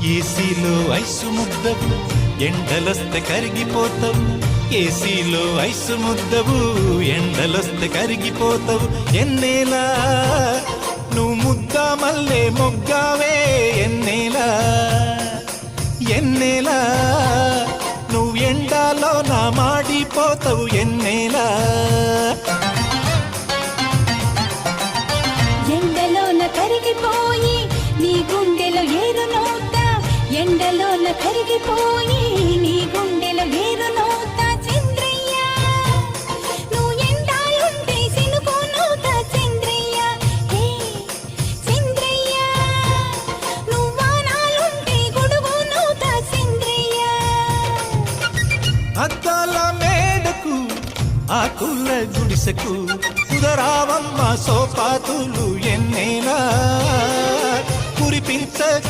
ఏసీలో ఐసు ముద్దవు ఎండలొస్తే కరిగిపోతావు, ఏసీలో ఐసు ముద్దవు ఎండలొస్తే కరిగిపోతావు. ఎన్నేలా నువ్వు ముద్ద మల్లె మొగ్గావే, ఎన్నేలా ఎన్నేలా నువ్వు ఎండాలో నా మాడిపోతావు, ఎన్నేలా ఎండలోన కరిగిపోయి నీ గుండెలో ఏరు నోత, ఎండలోన కరిగిపోయి నీ గుండెలో ఏరు నోత. చంద్రయ్య నువ్వు ఎండాలుంటే సినుకు నోత, చంద్రయ్య హే చంద్రయ్య నువ్వు వానాలుంటే గొడుగు నోత, చంద్రయ్య. అద్దాల మేడకు ఆకుల గుడిసెకు కుదరావమ్మ సోపాతులు, ఎన్నేలా కురిపించ